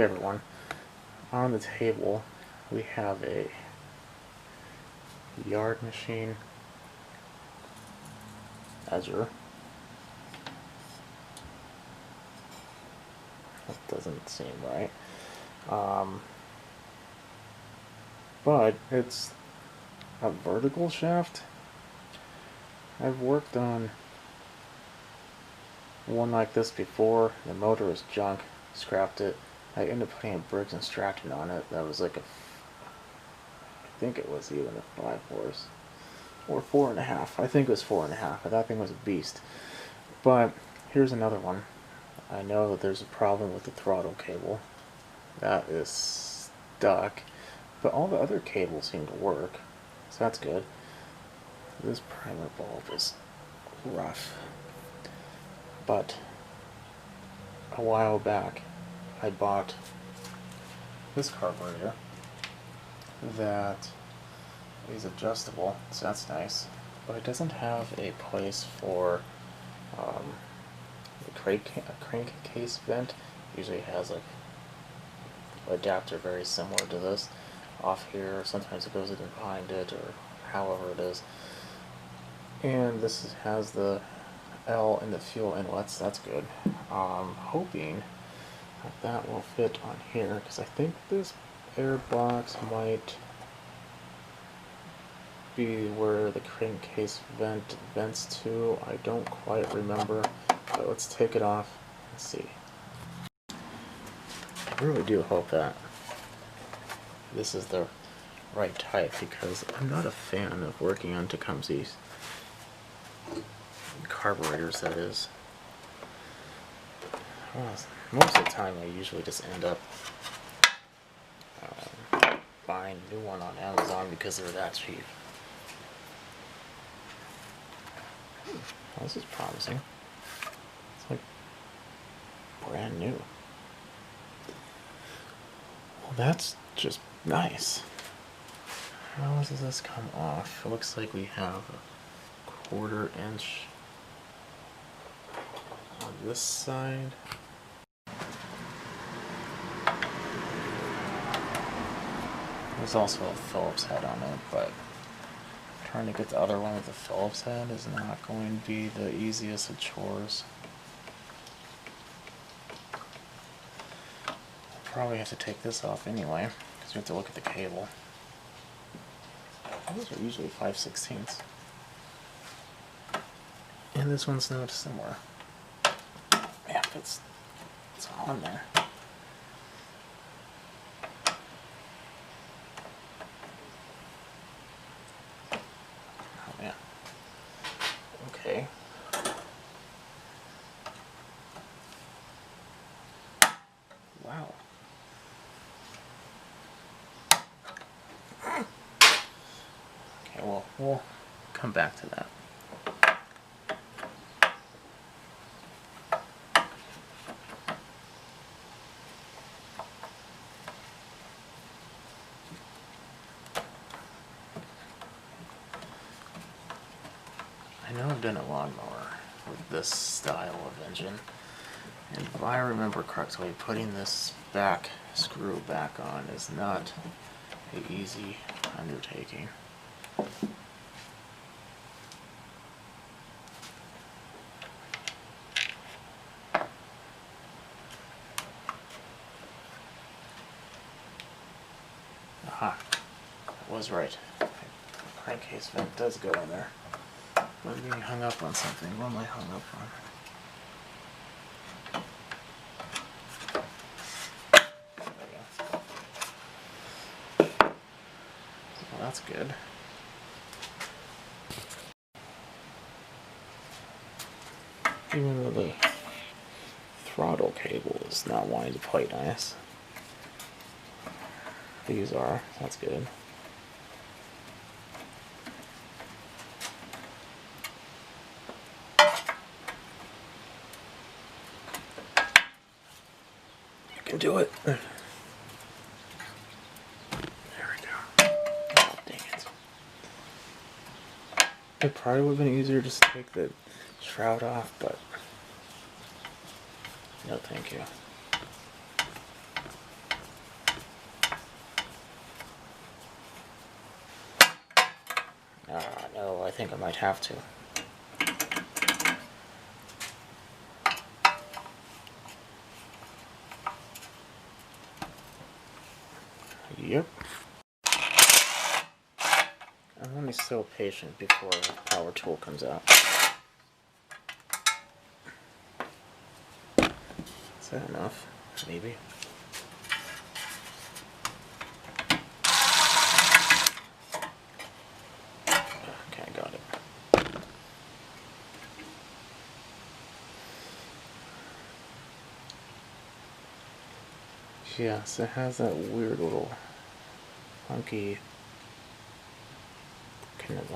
everyone. On the table we have a yard machine measure. That doesn't seem right. But it's a vertical shaft. I've worked on one like this before. The motor was junk, scrapped it. I ended up putting a Briggs and Stratton on it. That was like I think it was even a 5 horse or 4.5. I think it was 4.5. But that thing was a beast. But here's another one. I know that there's a problem with the throttle cable. That is stuck. But all the other cables seem to work. So that's good. This primer bulb is rough. But a while back I bought this carburetor that is adjustable, so that's nice. But it doesn't have a place for the crankcase vent. Usually it has like an adapter very similar to this off here. Sometimes it goes in behind it, or however it is. And this has the L in the fuel inlets. That's good. Hoping that will fit on here, because I think this air box might be where the crankcase vent vents to. I don't quite remember, but let's take it off and see. I really do hope that this is the right type, because I'm not a fan of working on Tecumseh's carburetors, that is. Well, most of the time I usually just end up buying a new one on Amazon because they're that cheap. Well, this is promising. It's like brand new. Well, that's just nice. How does this come off? It looks like we have a 1/4 inch on this side. There's also a Phillips head on it, but trying to get the other one with the Phillips head is not going to be the easiest of chores. I'll probably have to take this off anyway, because we have to look at the cable. Those are usually 5/16. And this one's not similar. Yeah, it's on there. Oh man. Okay. Wow. Okay, well, we'll come back to that. I know I've done a lawnmower with this style of engine, and if I remember correctly, putting this back screw back on is not an easy undertaking. Aha, I was right. The crankcase vent does go in there. I'm being hung up on something. What am I hung up on? There we go. Well, that's good. Even though the throttle cable is not wanting to play nice. These are. That's good. Can do it. There we go. Oh, dang it. It probably would have been easier just to take the shroud off, but no thank you. No, I think I might have to. Yep. I'm only so patient before the power tool comes out. Is that enough? Maybe. Okay, I got it. Yes, it has that weird little funky kind of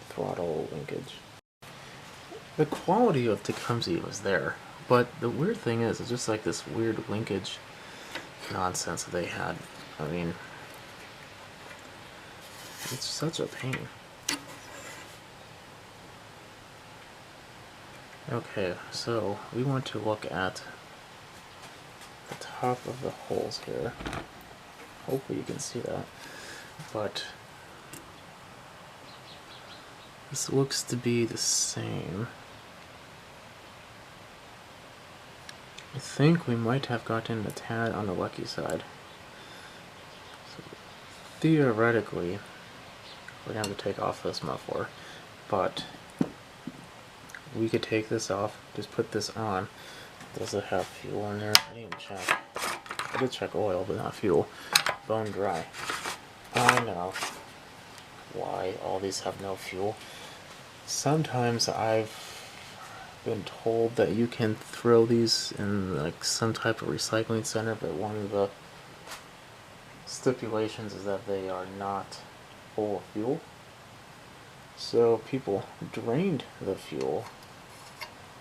throttle linkage. The quality of Tecumseh was there, but the weird thing is, it's just like this weird linkage nonsense that they had. I mean, it's such a pain. Okay, so we want to look at the top of the holes here. Hopefully you can see that, but this looks to be the same. I think we might have gotten a tad on the lucky side. So theoretically, we're going to have to take off this muffler, but we could take this off, just put this on. Does it have fuel in there? I didn't even check. I did check oil, but not fuel. Bone dry. I know why all these have no fuel. Sometimes I've been told that you can throw these in like some type of recycling center, but one of the stipulations is that they are not full of fuel. So people drained the fuel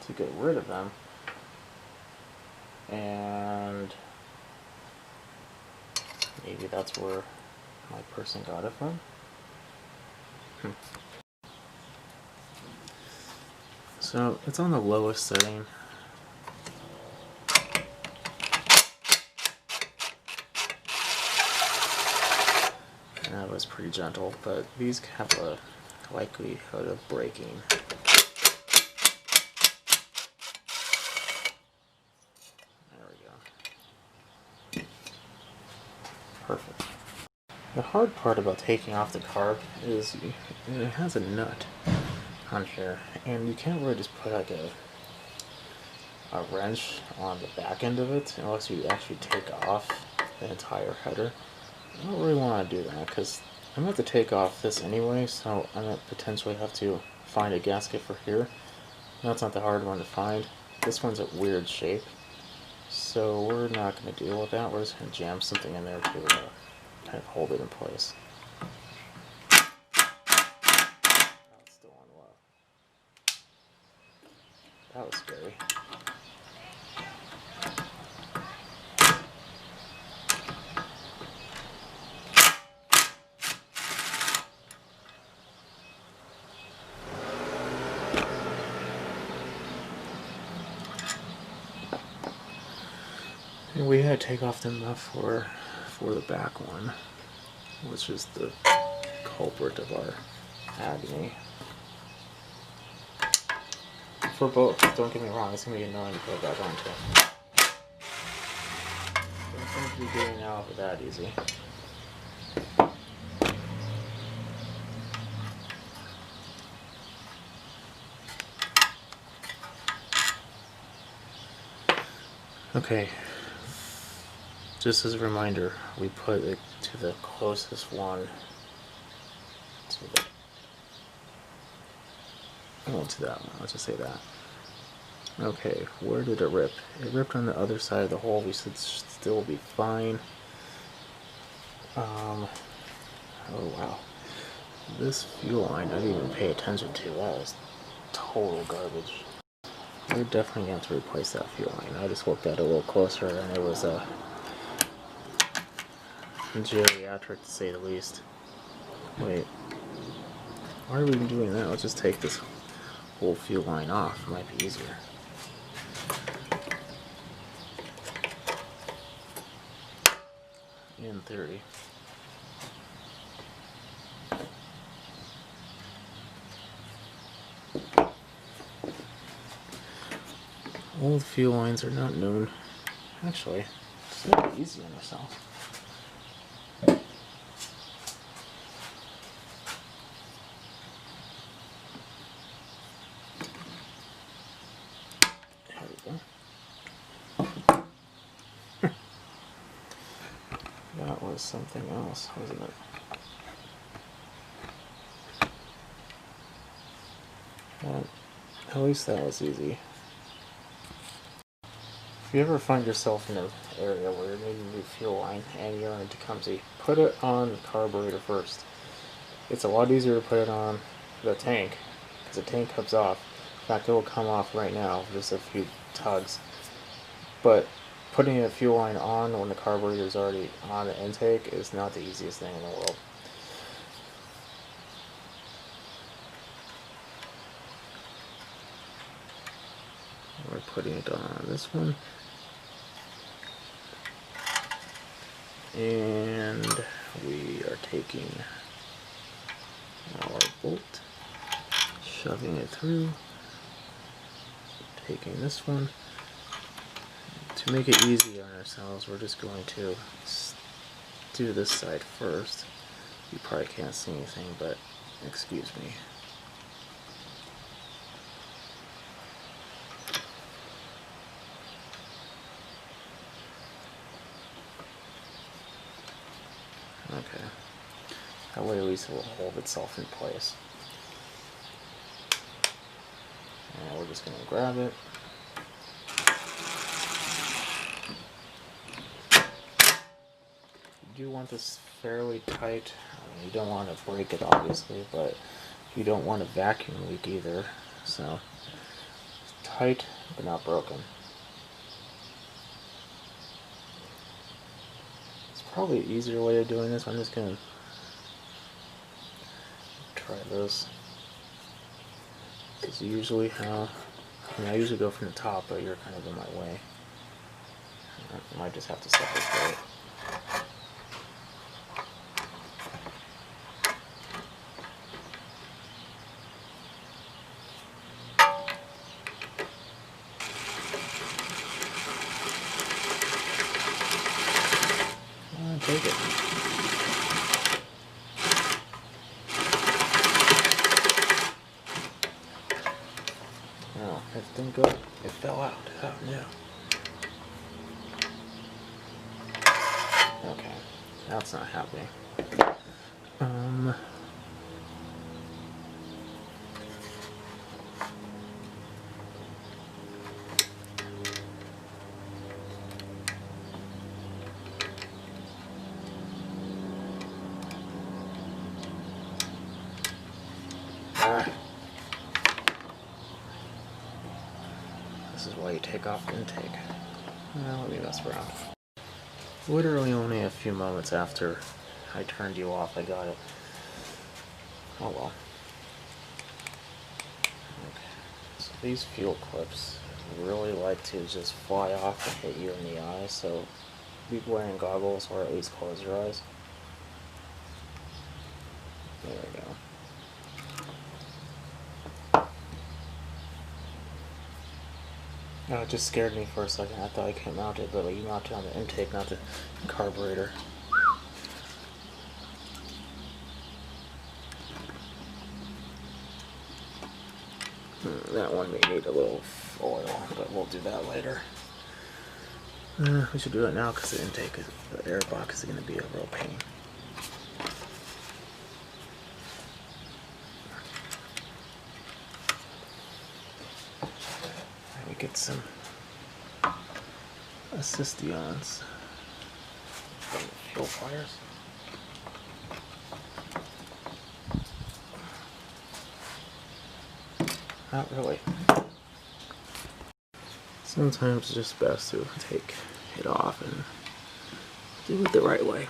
to get rid of them, and maybe that's where my person got it from. So it's on the lowest setting. And that was pretty gentle, but these have a likelihood of breaking. There we go. Perfect. The hard part about taking off the carb is it has a nut on here, and you can't really just put like a wrench on the back end of it unless you actually take off the entire header. I don't really want to do that because I'm going to have to take off this anyway, so I'm going to potentially have to find a gasket for here. That's not the hard one to find. This one's a weird shape, so we're not going to deal with that. We're just going to jam something in there to kind of hold it in place. It's still on low. That was scary. And we had to take off the muffler for the back one, which is the culprit of our agony. For both, don't get me wrong, it's going to be annoying to put it back on too. Don't think you're getting out of it that easy. Okay, just as a reminder, we put it to the closest one to the, oh, to that one, let's just say that. Okay, where did it rip? It ripped on the other side of the hole. We should still be fine. Oh wow. This fuel line I didn't even pay attention to. That was total garbage. We're definitely going to have to replace that fuel line. I just looked at it a little closer and it was geriatric to say the least. Wait. Why are we even doing that? Let's just take this whole fuel line off. It might be easier. In theory. Old fuel lines are not known. Actually, just make it easy on yourself. There we go. That was something else, wasn't it? Well, at least that was easy. If you ever find yourself in an area where you're needing a new fuel line and you're in a Tecumseh, put it on the carburetor first. It's a lot easier to put it on the tank because the tank comes off. In fact, it will come off right now, just a few tugs. But putting a fuel line on when the carburetor is already on the intake is not the easiest thing in the world. We're putting it on this one. And we are taking our bolt, shoving it through, taking this one. To make it easy on ourselves, we're just going to do this side first. You probably can't see anything, but excuse me. Okay, that way at least it will hold itself in place. And we're just going to grab it. You do want this fairly tight. You don't want to break it obviously, but you don't want a vacuum leak either. So tight but not broken. Probably an easier way of doing this. I'm just gonna try this. This is usually how, I usually go from the top, but you're kind of in my way. I might just have to set this right. Take it. Oh, it didn't go. It fell out. Oh no. Okay, that's not happening. This is why you take off the intake. Well, let me mess around. Literally only a few moments after I turned you off, I got it. Oh well. Okay. So these fuel clips really like to just fly off and hit you in the eye, so be wearing goggles or at least close your eyes. There we go. Oh, it just scared me for a second. I thought I couldn't mount it, but you mount it on the intake, not the carburetor. That one may need a little oil, but we'll do that later. We should do it now because the intake, the air box is going to be a real pain. Get some assistions from the fuel pliers. Not really. Sometimes it's just best to take it off and do it the right way.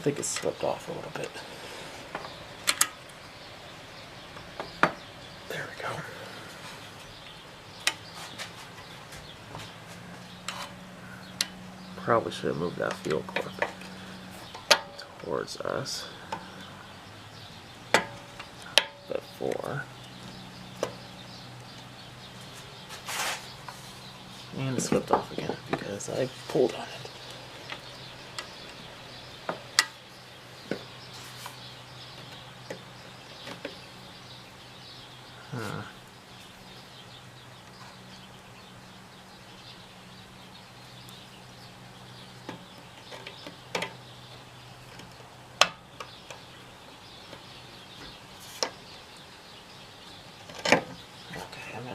think it slipped off a little bit. There we go. Probably should have moved that fuel clip towards us before. And it slipped off again because I pulled on it.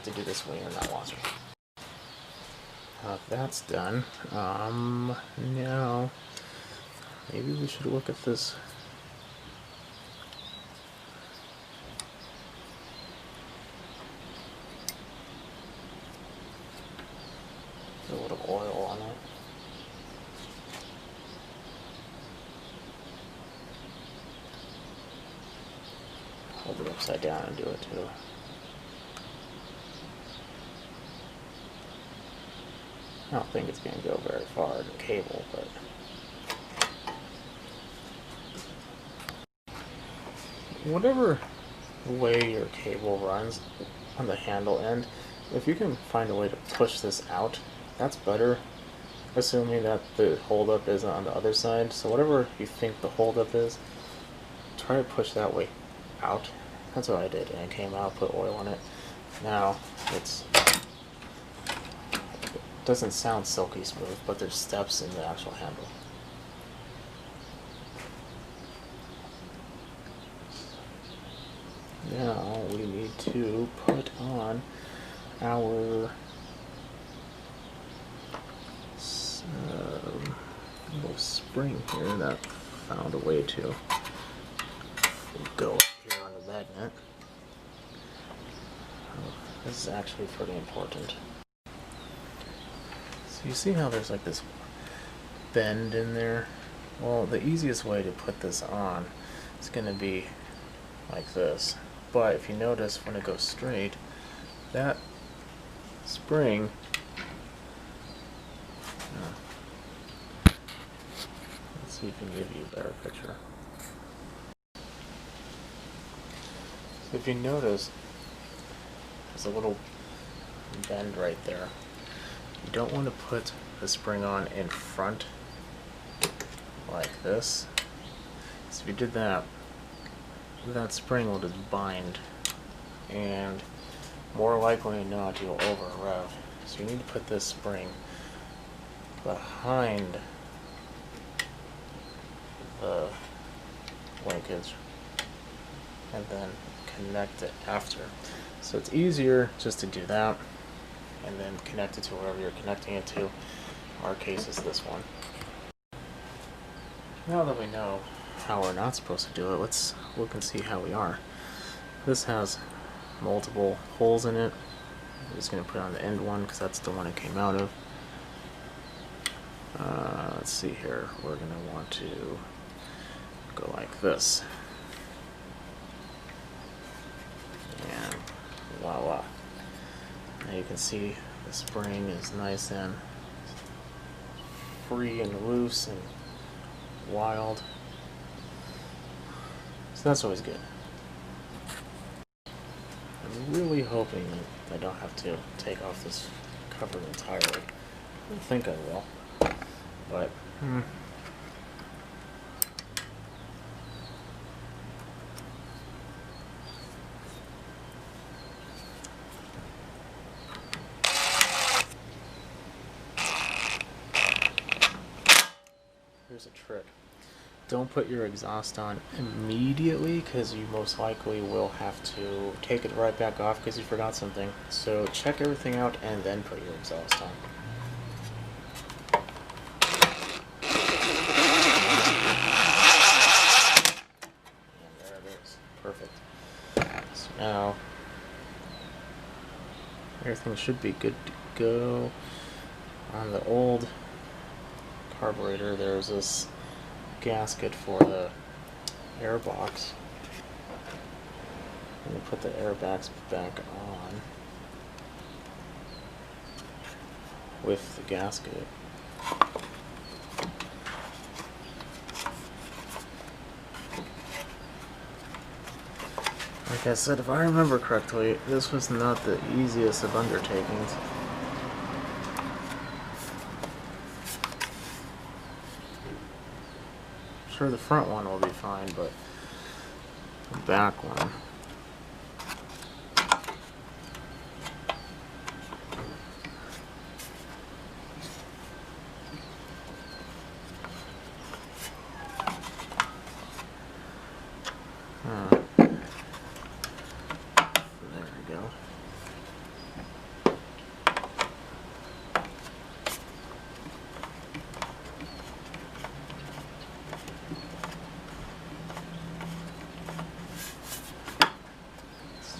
To do this when you're not watching. That's done. Now maybe we should look at this. A little oil on it. Hold it upside down and do it too. I don't think it's going to go very far in the cable, but whatever way your cable runs on the handle end, if you can find a way to push this out, that's better, assuming that the holdup is on the other side. So whatever you think the holdup is, try to push that way out. That's what I did, and it came out, put oil on it. Now it's doesn't sound silky smooth, but there's steps in the actual handle. Now we need to put on our little spring here that found a way to go up here on the magnet. This is actually pretty important. You see how there's like this bend in there? Well, the easiest way to put this on is going to be like this. But if you notice, when it goes straight, that spring let's see if we can give you a better picture. So if you notice, there's a little bend right there. You don't want to put the spring on in front like this. So if you did that, that spring will just bind, and more likely than not you'll over rev. So you need to put this spring behind the linkage and then connect it after. So it's easier just to do that and then connect it to wherever you're connecting it to. Our case is this one. Now that we know how we're not supposed to do it, let's look and see how we are. This has multiple holes in it. I'm just going to put on the end one because that's the one it came out of. Let's see here. We're going to want to go like this. And voila. Now you can see the spring is nice and free and loose and wild. So that's always good. I'm really hoping that I don't have to take off this cover entirely. I don't think I will, but here's a trick. Don't put your exhaust on immediately because you most likely will have to take it right back off because you forgot something. So check everything out and then put your exhaust on. And there it is. Perfect. So now everything should be good to go. On the old carburetor, there's this gasket for the air box. I'm going to put the airbags back on with the gasket. Like I said, if I remember correctly, this was not the easiest of undertakings. I'm sure the front one will be fine, but the back one.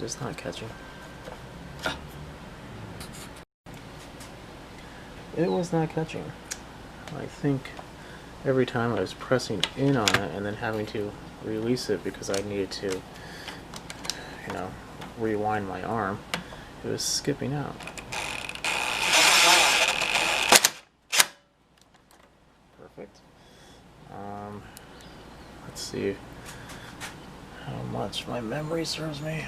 Just not catching. It was not catching. I think every time I was pressing in on it and then having to release it because I needed to, you know, rewind my arm, it was skipping out. Perfect. Let's see how much my memory serves me.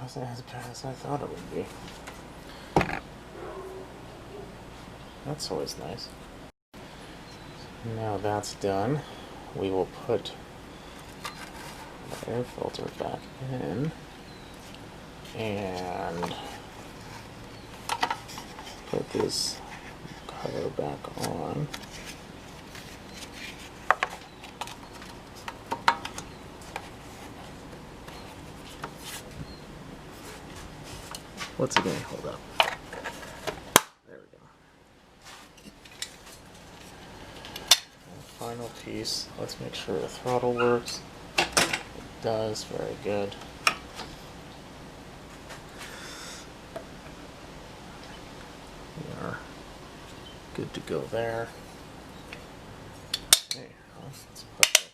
Wasn't as bad as I thought it would be. That's always nice. Now that's done, we will put the air filter back in and put this cover back on. What's it going to hold up? There we go. And final piece. Let's make sure the throttle works. It does. Very good. We are good to go there. Okay, let's put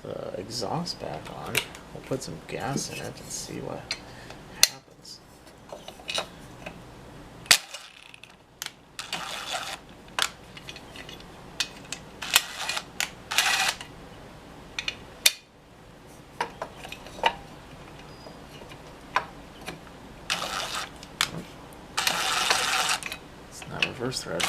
the exhaust back on. We'll put some gas in it and see what happens. It's not reverse thread.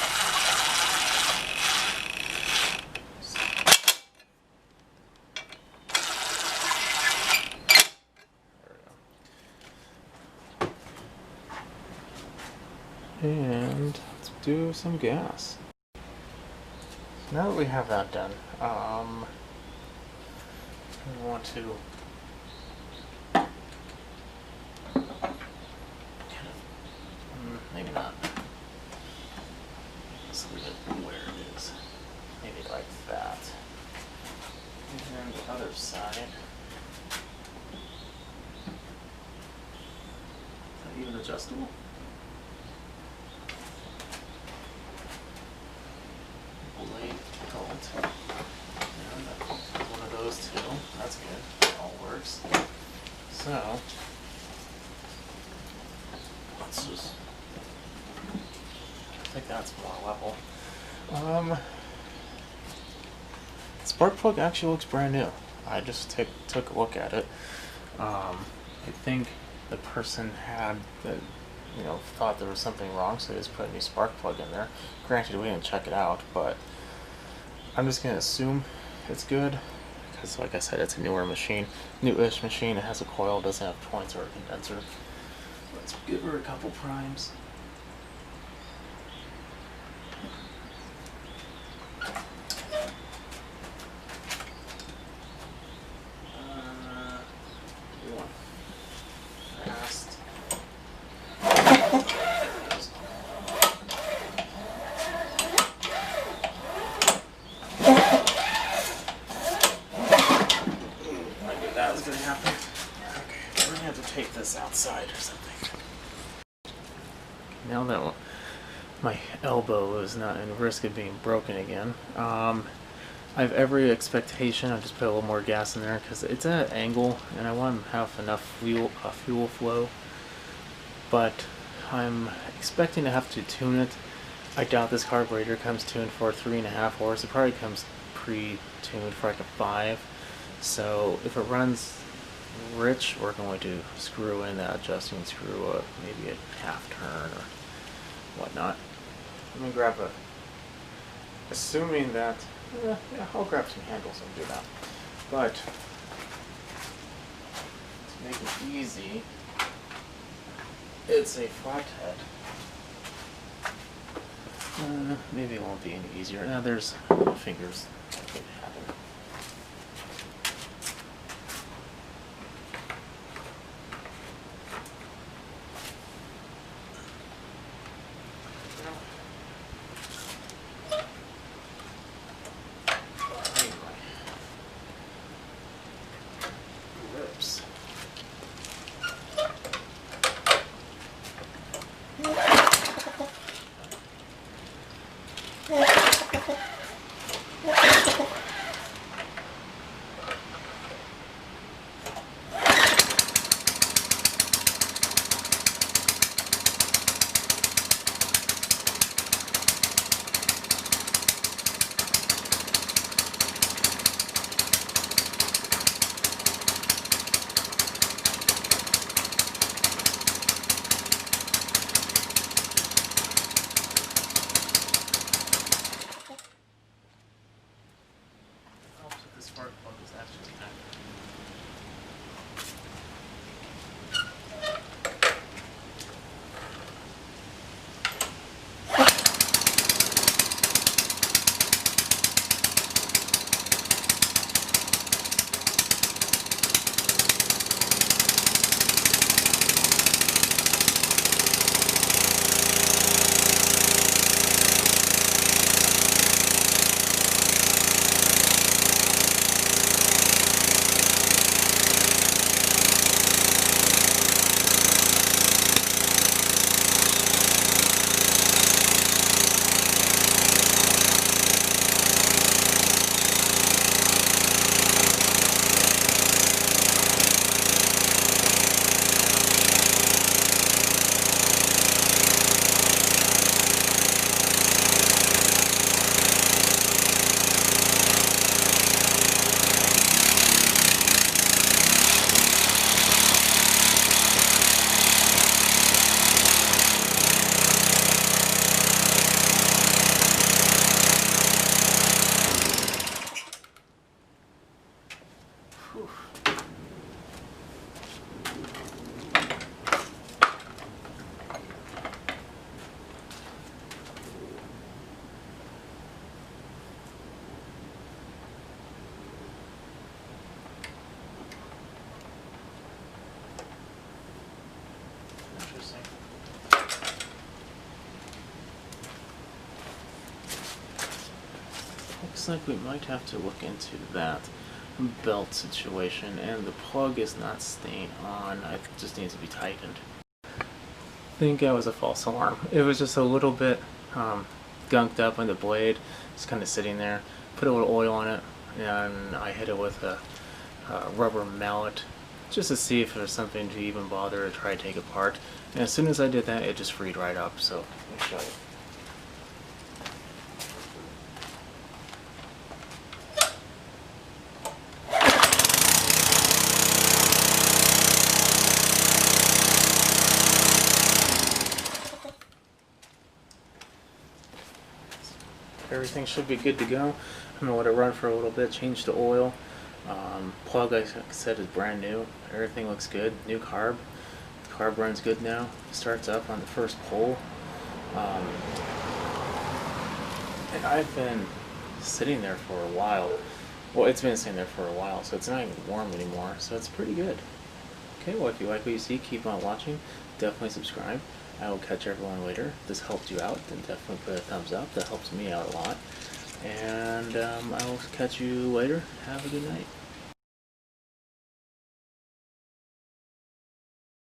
And let's do some gas. Now that we have that done, we want to maybe not. Let's leave it where it is. Maybe like that. And then the other side. Is that even adjustable? And one of those two. That's good. All works. So let's just. I think that's more level. Spark plug actually looks brand new. I just took a look at it. I think the person had the, thought there was something wrong, so they just put a new spark plug in there. Granted, we didn't check it out, but I'm just gonna assume it's good because, like I said, it's a newish machine. It has a coil, doesn't have points or a condenser. Let's give her a couple primes. this outside or something. Now that my elbow is not in risk of being broken again, I have every expectation. I'll just put a little more gas in there because it's at an angle and I want to have enough fuel flow. But I'm expecting to have to tune it. I doubt this carburetor comes tuned for 3.5 horse. It probably comes pre-tuned for like a 5. So if it runs rich, we're going to screw in that adjusting screw up, maybe a half turn or whatnot. Let me grab a, assuming that, yeah, I'll grab some handles and do that. But to make it easy, it's a flathead. Maybe it won't be any easier. Now there's fingers. That could happen. Grips. Spark plug is actually active. Looks like we might have to look into that belt situation, and the plug is not staying on. It just needs to be tightened. I think that was a false alarm. It was just a little bit gunked up on the blade, just kind of sitting there. Put a little oil on it, and I hit it with a rubber mallet just to see if there's something to even bother to try to take apart. And as soon as I did that, it just freed right up. So let me show you. Everything should be good to go. I'm gonna let it run for a little bit, change the oil. Plug, like I said, is brand new. Everything looks good. New carb. The carb runs good now. Starts up on the first pull. And I've been sitting there for a while. Well, it's been sitting there for a while, so it's not even warm anymore. So it's pretty good. Okay, well, if you like what you see, keep on watching. Definitely subscribe. I will catch everyone later. If this helped you out, then definitely put a thumbs up. That helps me out a lot. And I will catch you later. Have a good night.